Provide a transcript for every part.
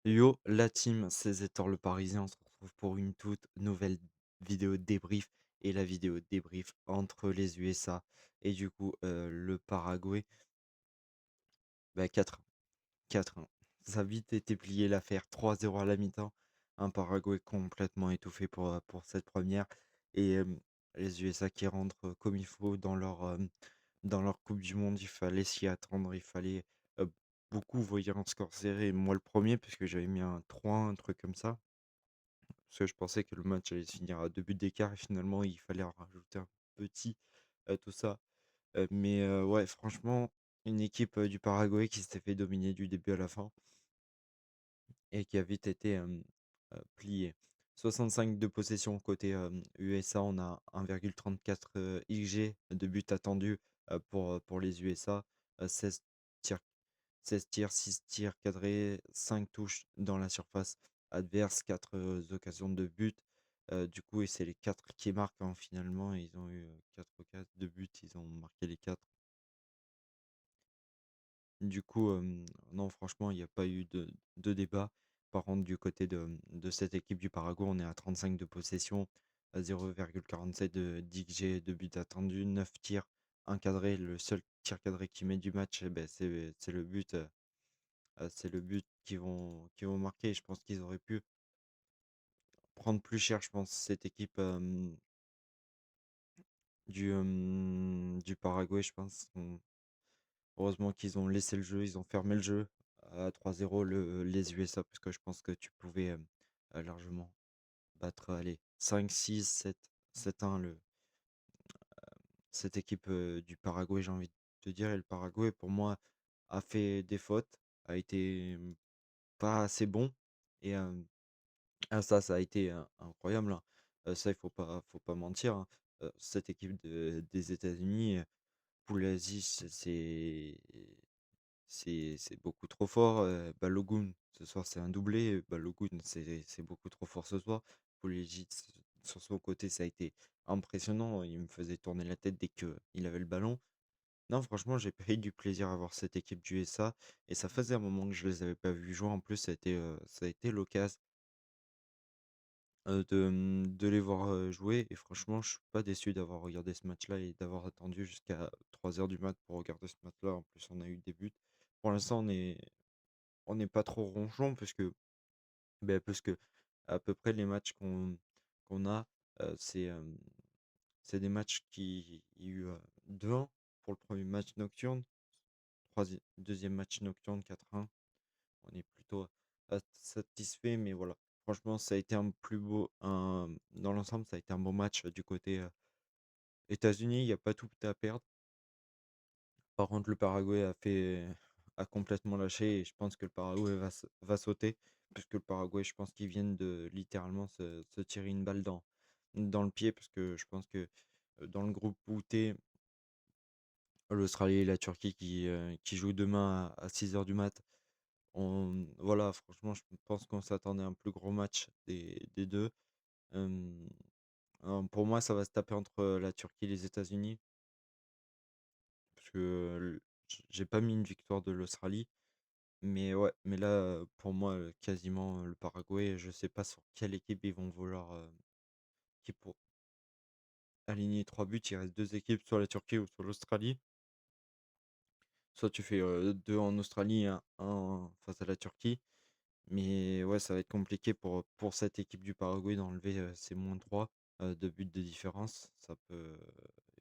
Yo, la team, c'est Zetor le Parisien. On se retrouve pour une toute nouvelle vidéo débrief. Et la vidéo débrief entre les USA et du coup le Paraguay. Bah 4-1. 4-1. Ça a vite été plié l'affaire. 3-0 à la mi-temps. Un Paraguay complètement étouffé pour cette première. Et les USA qui rentrent comme il faut dans leur Coupe du Monde. Il fallait s'y attendre. Il fallait beaucoup voyaient un score serré. Moi le premier, parce que j'avais mis un 3-1, un truc comme ça. Parce que je pensais que le match allait se finir à 2 buts d'écart et finalement il fallait en rajouter un petit, tout ça. Mais ouais, franchement, une équipe, du Paraguay qui s'était fait dominer du début à la fin et qui a vite été, pliée. 65 de possession côté, USA, on a 1,34 XG de buts attendus, pour les USA, 16 tirs 16 tirs, 6 tirs cadrés, 5 touches dans la surface adverse, 4 occasions de but. Du coup, et c'est les 4 qui marquent, hein, finalement. Ils ont eu 4 occasions de but, ils ont marqué les 4. Du coup, non, franchement, il n'y a pas eu de débat. Par contre, du côté de cette équipe du Paraguay, on est à 35 de possession, à 0,47 d'XG de but attendu, 9 tirs, un cadré. Le seul tir cadré qui met du match, eh ben, c'est le but. C'est le but qu'ils vont marquer. Je pense qu'ils auraient pu prendre plus cher, je pense, cette équipe, du Paraguay, je pense. Heureusement qu'ils ont laissé le jeu, ils ont fermé le jeu à 3-0 les USA, parce que je pense que tu pouvais largement battre, allez, 5-6, 7-1 cette équipe du Paraguay, j'ai envie de te dire. Et le Paraguay, pour moi, a fait des fautes, a été pas assez bon. Et ah ça a été, incroyable, hein. Ça, il faut pas mentir, hein. Cette équipe des États-Unis, pour l'Asie, c'est beaucoup trop fort. Balogun, ce soir, c'est un doublé. Balogun, c'est beaucoup trop fort ce soir. Pulisic, sur son côté, ça a été impressionnant. Il me faisait tourner la tête dès qu'il avait le ballon. Non, franchement, j'ai pris du plaisir à voir cette équipe du USA et ça faisait un moment que je les avais pas vus jouer. En plus, ça a été l'occasion de les voir, jouer. Et franchement, je suis pas déçu d'avoir regardé ce match-là et d'avoir attendu jusqu'à 3 heures du mat pour regarder ce match-là. En plus, on a eu des buts. Pour l'instant, on n'est pas trop ronchon parce que à peu près les matchs qu'on a, c'est, c'est des matchs qui il y a eu, 2-1 pour le premier match nocturne, 2e match nocturne 4-1. On est plutôt, satisfait, mais voilà. Franchement, ça a été un plus beau un dans l'ensemble, ça a été un bon match, du côté, États-Unis. Il y a pas tout à perdre. Par contre, le Paraguay a complètement lâché et je pense que le Paraguay va sauter, puisque le Paraguay, je pense qu'ils viennent de littéralement se tirer une balle dans le pied, parce que je pense que, dans le groupe où tu l'Australie et la Turquie qui jouent demain à 6 heures du mat. Voilà, franchement, je pense qu'on s'attendait à un plus gros match des 2. Hem, pour moi, ça va se taper entre, la Turquie et les États-Unis, parce que, j'ai pas mis une victoire de l'Australie, mais ouais, mais là, pour moi, quasiment, le Paraguay, je sais pas sur quelle équipe ils vont vouloir, qui pour aligner 3 buts. Il reste 2 équipes, soit la Turquie ou soit l'Australie. Soit tu fais, 2 en Australie, un face à la Turquie. Mais ouais, ça va être compliqué pour cette équipe du Paraguay d'enlever, ces -3 de buts de différence. Il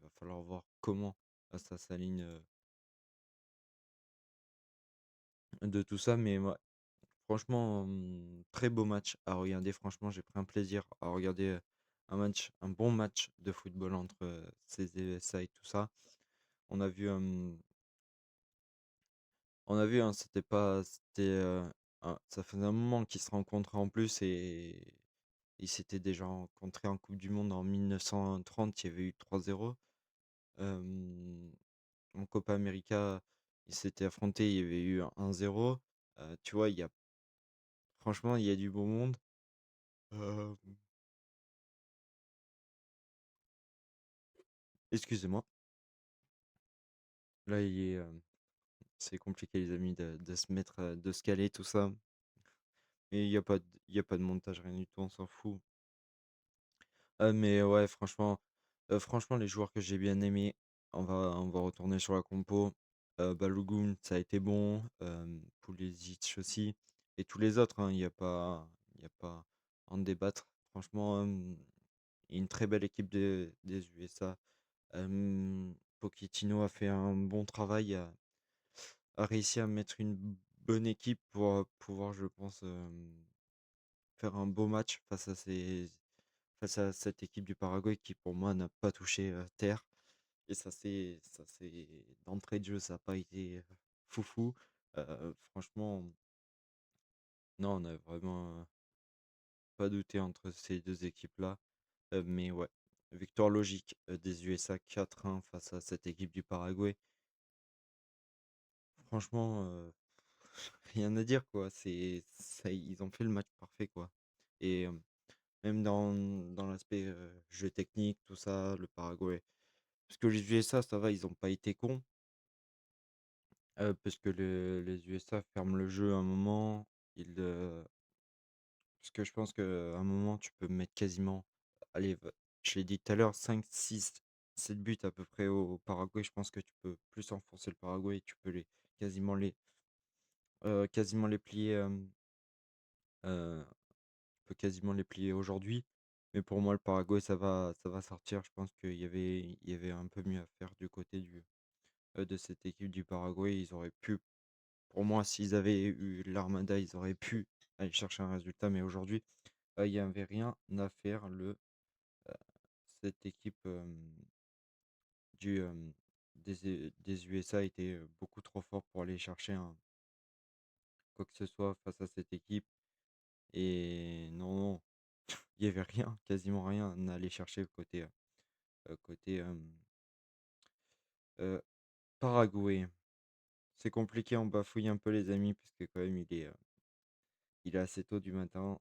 va falloir voir comment, ça s'aligne, de tout ça. Mais ouais, franchement, très beau match à regarder. Franchement, j'ai pris un plaisir à regarder, un bon match de football entre, ces USA et tout ça. On a vu, hein, ça faisait un moment qu'ils se rencontraient en plus, et ils s'étaient déjà rencontrés en coupe du monde en 1930. Il y avait eu 3-0. En Copa América, ils s'étaient affrontés, il y avait eu 1-0. Tu vois, franchement, il y a du beau monde. Hem, excusez-moi. Là, c'est compliqué les amis de se mettre, de se caler tout ça. Mais il y a pas de montage, rien du tout, on s'en fout. Mais ouais, franchement, les joueurs que j'ai bien aimés, on va retourner sur la compo. Balogun, ça a été bon, Pulisic aussi et tous les autres, hein, il y a pas à en débattre. Franchement, une très belle équipe des USA. Pochettino a fait un bon travail, a réussi à mettre une bonne équipe pour, pouvoir, je pense, faire un beau match face à cette équipe du Paraguay qui, pour moi, n'a pas touché, terre. Et ça c'est d'entrée de jeu, ça a pas été, foufou. Franchement, non, on a vraiment, pas douté entre ces 2 équipes-là. Mais ouais, victoire logique, des USA 4-1 face à cette équipe du Paraguay. Franchement, rien à dire, quoi. Ils ont fait le match parfait, quoi. Et même dans l'aspect, jeu technique, tout ça, le Paraguay, parce que les USA, ça va, ils ont pas été cons, parce que les USA ferment le jeu à un moment. Parce que je pense qu'à un moment, tu peux mettre quasiment, allez, je l'ai dit tout à l'heure, 5 6 7 buts à peu près au Paraguay. Je pense que tu peux plus enfoncer le Paraguay, tu peux quasiment quasiment les plier, heu, tu peux quasiment les plier aujourd'hui. Mais pour moi, le Paraguay, ça va sortir. Je pense qu'il y avait un peu mieux à faire du côté de cette équipe du Paraguay. Ils auraient pu, pour moi, s'ils avaient eu l'Armada, ils auraient pu aller chercher un résultat. Mais aujourd'hui, il y avait rien à faire. Cette équipe, du, des USA était, beaucoup trop fort pour aller chercher quoi que ce soit face à cette équipe. Et non, non, il y avait rien, quasiment rien à aller chercher côté, heu, Paraguay. C'est compliqué, on bafouille un peu les amis parce que quand même il est assez tôt du matin.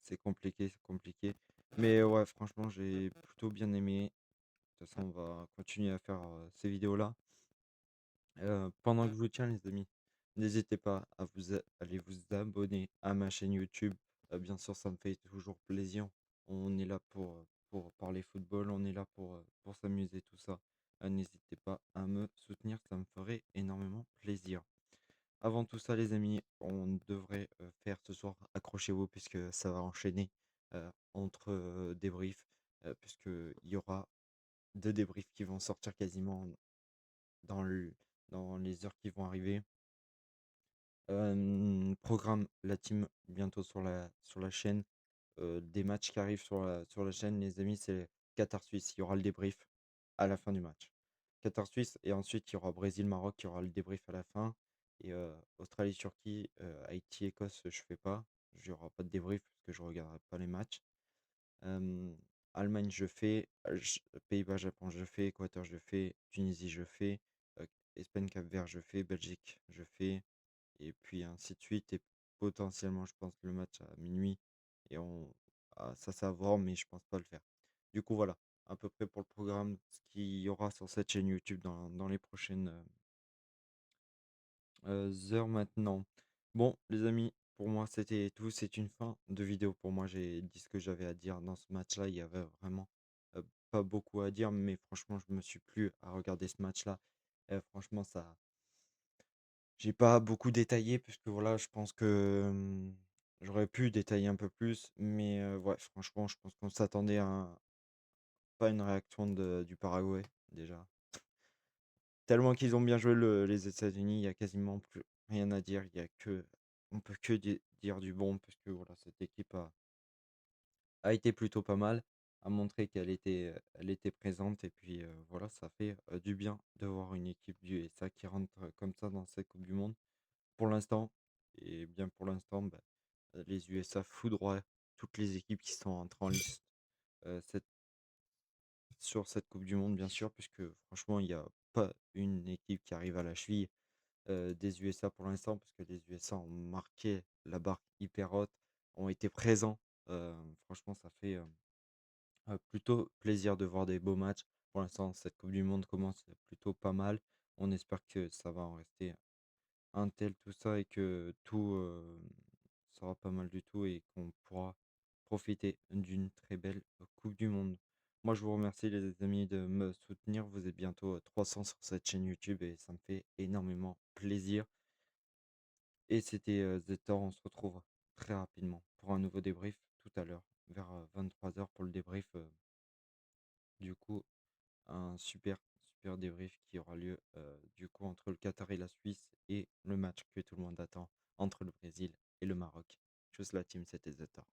C'est compliqué, c'est compliqué. Mais ouais, franchement, j'ai plutôt bien aimé. De toute façon, on va continuer à faire, ces vidéos-là. Pendant que je vous tiens, les amis, n'hésitez pas à aller vous abonner à ma chaîne YouTube. Bien sûr, ça me fait toujours plaisir. On est là pour parler football, on est là pour s'amuser, tout ça. N'hésitez pas à me soutenir, ça me ferait énormément plaisir. Avant tout ça, les amis, on devrait faire ce soir, accrochez-vous, puisque ça va enchaîner entre débriefs, puisqu'il y aura 2 débriefs qui vont sortir quasiment dans dans les heures qui vont arriver. Programme la team bientôt sur la chaîne. Des matchs qui arrivent sur la chaîne, les amis, c'est Qatar-Suisse. Il y aura le débrief à la fin du match. Qatar-Suisse et ensuite il y aura Brésil-Maroc qui aura le débrief à la fin. Et Australie-Turquie, Haïti-Écosse, je fais pas. Il n'y aura pas de débrief parce que je regarderai pas les matchs. Hem, Allemagne, je fais, Pays-Bas, Japon, je fais, Équateur, je fais, Tunisie, je fais, Espagne, Cap-Vert, je fais, Belgique, je fais, et puis ainsi de suite. Et potentiellement, je pense, le match à minuit. Et ça, c'est à voir, mais je pense pas le faire. Du coup, voilà, à peu près pour le programme, ce qu'il y aura sur cette chaîne YouTube dans les prochaines heures maintenant. Bon, les amis, pour moi, c'était tout. C'est une fin de vidéo. Pour moi, j'ai dit ce que j'avais à dire dans ce match-là. Il y avait vraiment pas beaucoup à dire, mais franchement, je me suis plu à regarder ce match-là. Franchement, j'ai pas beaucoup détaillé, puisque voilà, je pense que j'aurais pu détailler un peu plus, mais ouais, franchement, je pense qu'on s'attendait à pas une réaction du Paraguay, déjà. Tellement qu'ils ont bien joué les États-Unis, il y a quasiment plus rien à dire. On peut que dire du bon, parce que voilà, cette équipe a été plutôt pas mal, a montré elle était présente. Et puis voilà, ça fait du bien de voir une équipe du USA qui rentre comme ça dans cette Coupe du Monde. Pour l'instant, et bien pour l'instant, bah, les USA foudroient toutes les équipes qui sont entrées en lice euh, cette- sur cette Coupe du Monde, bien sûr, puisque franchement, il n'y a pas une équipe qui arrive à la cheville des USA pour l'instant, parce que les USA ont marqué la barre hyper haute, ont été présents. Franchement, ça fait plutôt plaisir de voir des beaux matchs. Pour l'instant, cette Coupe du Monde commence plutôt pas mal. On espère que ça va en rester Intel, tout ça et que tout, sera pas mal du tout et qu'on pourra profiter d'une très belle, coupe du monde. Moi, je vous remercie les amis de me soutenir. Vous êtes bientôt, 300 sur cette chaîne YouTube et ça me fait énormément plaisir et c'était, Zetor. On se retrouve très rapidement pour un nouveau débrief tout à l'heure vers, 23h pour le débrief, du coup, un super, super débrief qui aura lieu, du coup, entre le Qatar et la Suisse et le match que tout le monde attend entre le Brésil et le Maroc. Tchuss la team, c'était Zetor.